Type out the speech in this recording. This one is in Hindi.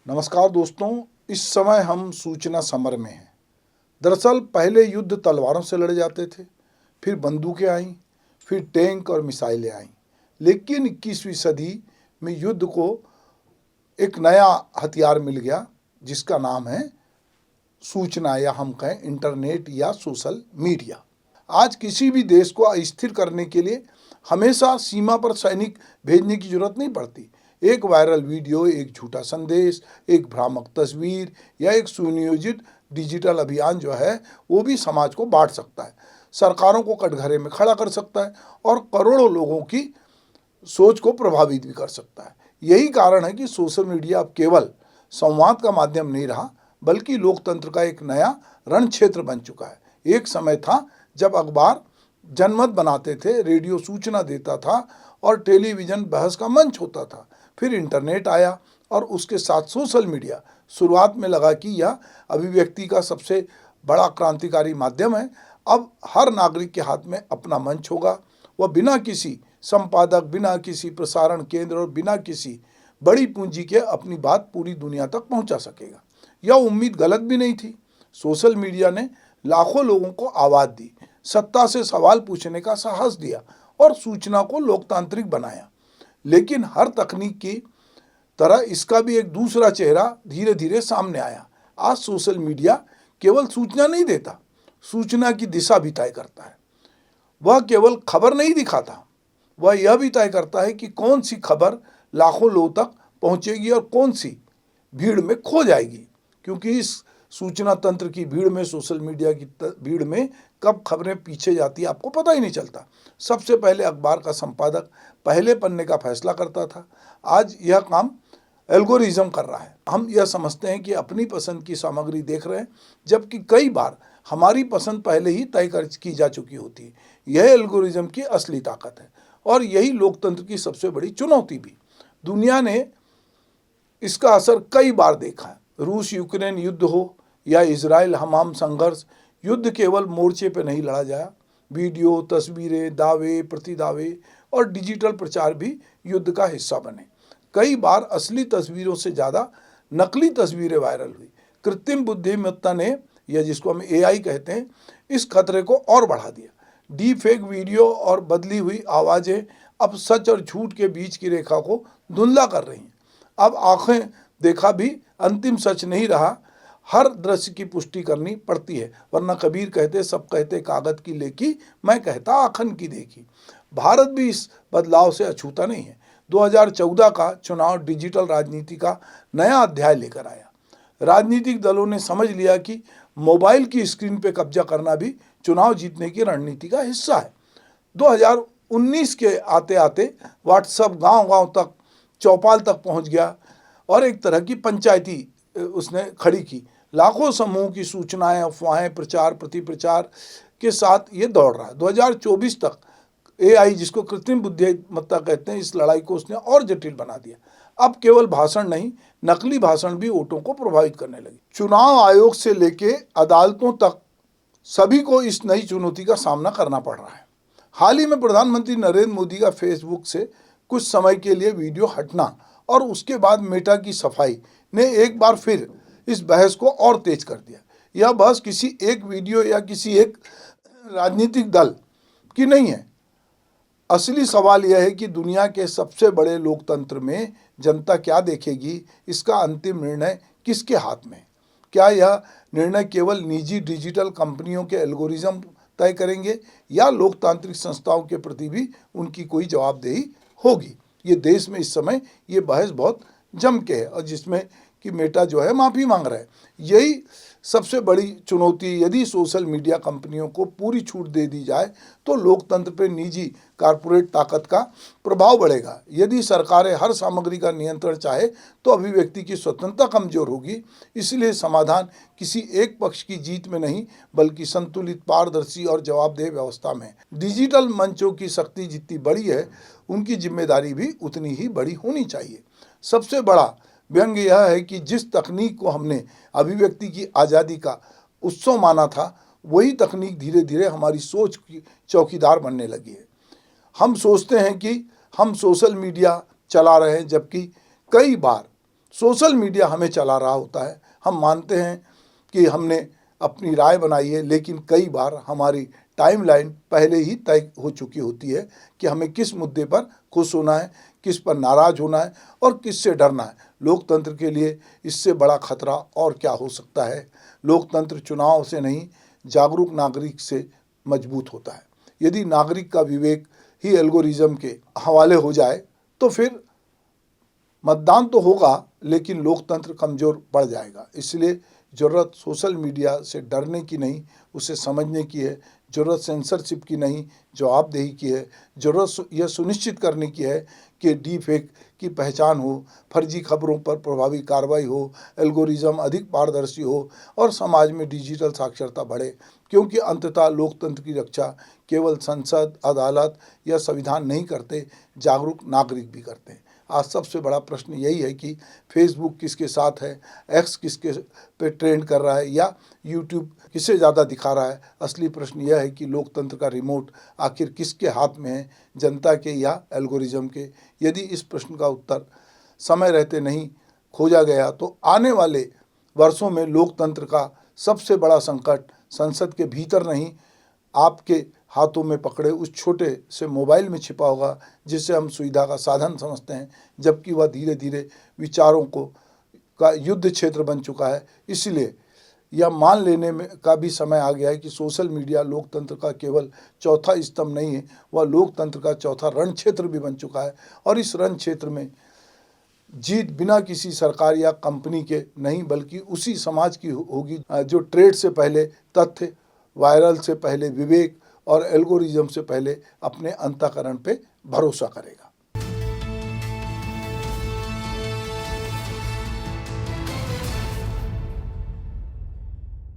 नमस्कार दोस्तों, इस समय हम सूचना समर में हैं। दरअसल पहले युद्ध तलवारों से लड़े जाते थे, फिर बंदूकें आईं, फिर टैंक और मिसाइलें आईं। लेकिन 21वीं सदी में युद्ध को एक नया हथियार मिल गया जिसका नाम है सूचना, या हम कहें इंटरनेट या सोशल मीडिया। आज किसी भी देश को अस्थिर करने के लिए हमेशा सीमा पर सैनिक भेजने की जरूरत नहीं पड़ती। एक वायरल वीडियो, एक झूठा संदेश, एक भ्रामक तस्वीर या एक सुनियोजित डिजिटल अभियान जो है वो भी समाज को बांट सकता है, सरकारों को कटघरे में खड़ा कर सकता है और करोड़ों लोगों की सोच को प्रभावित भी कर सकता है। यही कारण है कि सोशल मीडिया अब केवल संवाद का माध्यम नहीं रहा, बल्कि लोकतंत्र का एक नया रण क्षेत्र बन चुका है। एक समय था जब अखबार जनमत बनाते थे, रेडियो सूचना देता था और टेलीविज़न बहस का मंच होता था। फिर इंटरनेट आया और उसके साथ सोशल मीडिया। शुरुआत में लगा कि यह अभिव्यक्ति का सबसे बड़ा क्रांतिकारी माध्यम है। अब हर नागरिक के हाथ में अपना मंच होगा। वह बिना किसी संपादक, बिना किसी प्रसारण केंद्र और बिना किसी बड़ी पूंजी के अपनी बात पूरी दुनिया तक पहुंचा सकेगा। यह उम्मीद गलत भी नहीं थी। सोशल मीडिया ने लाखों लोगों को आवाज़ दी, सत्ता से सवाल पूछने का साहस दिया और सूचना को लोकतांत्रिक बनाया। लेकिन हर तकनीक की तरह इसका भी एक दूसरा चेहरा धीरे धीरे सामने आया। आज सोशल मीडिया केवल सूचना नहीं देता, सूचना की दिशा भी तय करता है। वह केवल खबर नहीं दिखाता, वह यह भी तय करता है कि कौन सी खबर लाखों लोगों तक पहुंचेगी और कौन सी भीड़ में खो जाएगी। क्योंकि इस सूचना तंत्र की भीड़ में, सोशल मीडिया की भीड़ में कब खबरें पीछे जाती है आपको पता ही नहीं चलता। सबसे पहले अखबार का संपादक पहले पन्ने का फैसला करता था, आज यह काम एल्गोरिज्म कर रहा है। हम यह समझते हैं कि अपनी पसंद की सामग्री देख रहे हैं, जबकि कई बार हमारी पसंद पहले ही तय की जा चुकी होती है। यह एल्गोरिज्म की असली ताकत है और यही लोकतंत्र की सबसे बड़ी चुनौती भी। दुनिया ने इसका असर कई बार देखा है। रूस यूक्रेन युद्ध हो या इजराइल हमाम संघर्ष, युद्ध केवल मोर्चे पर नहीं लड़ा जाया। वीडियो, तस्वीरें, दावे, प्रतिदावे और डिजिटल प्रचार भी युद्ध का हिस्सा बने। कई बार असली तस्वीरों से ज़्यादा नकली तस्वीरें वायरल हुई। कृत्रिम बुद्धिमत्ता ने, या जिसको हम एआई कहते हैं, इस खतरे को और बढ़ा दिया। डीप फेक वीडियो और बदली हुई आवाज़ें अब सच और झूठ के बीच की रेखा को धुंधला कर रही हैं। अब आंखें देखा भी अंतिम सच नहीं रहा, हर दृश्य की पुष्टि करनी पड़ती है। वरना कबीर कहते, सब कहते कागज की लेखी, मैं कहता आखन की देखी। भारत भी इस बदलाव से अछूता नहीं है। 2014 का चुनाव डिजिटल राजनीति का नया अध्याय लेकर आया। राजनीतिक दलों ने समझ लिया कि मोबाइल की स्क्रीन पर कब्जा करना भी चुनाव जीतने की रणनीति का हिस्सा है। 2019 के आते आते व्हाट्सएप गांव-गांव तक, चौपाल तक पहुंच गया और एक तरह की पंचायती उसने खड़ी की। लाखों समूह की सूचनाएं, अफवाहें, प्रचार प्रतिप्रचार के साथ ये दौड़ रहा है। 2024 तक एआई, जिसको कृत्रिम बुद्धिमत्ता कहते हैं, इस लड़ाई को उसने और जटिल बना दिया। अब केवल भाषण नहीं, नकली भाषण भी वोटों को प्रभावित करने लगे। चुनाव आयोग से लेके अदालतों तक सभी को इस नई चुनौती का सामना करना पड़ रहा है। हाल ही में प्रधानमंत्री नरेंद्र मोदी का फेसबुक से कुछ समय के लिए वीडियो हटना और उसके बाद मेटा की सफाई ने एक बार फिर इस बहस को और तेज कर दिया। यह बहस किसी एक वीडियो या किसी एक राजनीतिक दल की नहीं है। असली सवाल यह है कि दुनिया के सबसे बड़े लोकतंत्र में जनता क्या देखेगी, इसका अंतिम निर्णय किसके हाथ में? क्या यह निर्णय केवल निजी डिजिटल कंपनियों के एल्गोरिज्म तय करेंगे या लोकतांत्रिक संस्थाओं के प्रति भी उनकी कोई जवाबदेही होगी? ये देश में इस समय ये बहस बहुत जम के है और जिसमें कि मेटा जो है माफ़ी मांग रहा है। यही सबसे बड़ी चुनौती। यदि सोशल मीडिया कंपनियों को पूरी छूट दे दी जाए तो लोकतंत्र पर निजी कारपोरेट ताकत का प्रभाव बढ़ेगा। यदि सरकारें हर सामग्री का नियंत्रण चाहे तो अभिव्यक्ति की स्वतंत्रता कमजोर होगी। इसलिए समाधान किसी एक पक्ष की जीत में नहीं, बल्कि संतुलित, पारदर्शी और जवाबदेह व्यवस्था में। डिजिटल मंचों की शक्ति जितनी बड़ी है, उनकी जिम्मेदारी भी उतनी ही बड़ी होनी चाहिए। सबसे बड़ा व्यंग्य यह है कि जिस तकनीक को हमने अभिव्यक्ति की आज़ादी का उत्सव माना था, वही तकनीक धीरे धीरे हमारी सोच की चौकीदार बनने लगी है। हम सोचते हैं कि हम सोशल मीडिया चला रहे हैं, जबकि कई बार सोशल मीडिया हमें चला रहा होता है। हम मानते हैं कि हमने अपनी राय बनाई है, लेकिन कई बार हमारी टाइमलाइन पहले ही तय हो चुकी होती है कि हमें किस मुद्दे पर खुश होना है, किस पर नाराज़ होना है और किससे डरना है। लोकतंत्र के लिए इससे बड़ा खतरा और क्या हो सकता है। लोकतंत्र चुनाव से नहीं, जागरूक नागरिक से मजबूत होता है। यदि नागरिक का विवेक ही एल्गोरिज्म के हवाले हो जाए तो फिर मतदान तो होगा, लेकिन लोकतंत्र कमज़ोर पड़ जाएगा। इसलिए ज़रूरत सोशल मीडिया से डरने की नहीं, उसे समझने की है। ज़रूरत सेंसरशिप की नहीं, जवाबदेही की है। ज़रूरत यह सुनिश्चित करने की है कि डीप फेक की पहचान हो, फर्जी खबरों पर प्रभावी कार्रवाई हो, एल्गोरिज्म अधिक पारदर्शी हो और समाज में डिजिटल साक्षरता बढ़े। क्योंकि अंततः लोकतंत्र की रक्षा केवल संसद, अदालत या संविधान नहीं करते, जागरूक नागरिक भी करते हैं। आज सबसे बड़ा प्रश्न यही है कि फेसबुक किसके साथ है, एक्स किसके पे ट्रेंड कर रहा है या यूट्यूब किसे ज़्यादा दिखा रहा है। असली प्रश्न यह है कि लोकतंत्र का रिमोट आखिर किसके हाथ में है, जनता के या एल्गोरिज्म के। यदि इस प्रश्न का उत्तर समय रहते नहीं खोजा गया तो आने वाले वर्षों में लोकतंत्र का सबसे बड़ा संकट संसद के भीतर नहीं, आपके हाथों में पकड़े उस छोटे से मोबाइल में छिपा होगा, जिसे हम सुविधा का साधन समझते हैं, जबकि वह धीरे धीरे विचारों का युद्ध क्षेत्र बन चुका है। इसलिए यह मान लेने में का भी समय आ गया है कि सोशल मीडिया लोकतंत्र का केवल चौथा स्तंभ नहीं है, वह लोकतंत्र का चौथा रण क्षेत्र भी बन चुका है। और इस रण क्षेत्र में जीत बिना किसी सरकार या कंपनी के नहीं, बल्कि उसी समाज की होगी जो ट्रेड से पहले तथ्य, वायरल से पहले विवेक और एल्गोरिज्म से पहले अपने अंतःकरण पे भरोसा करेगा।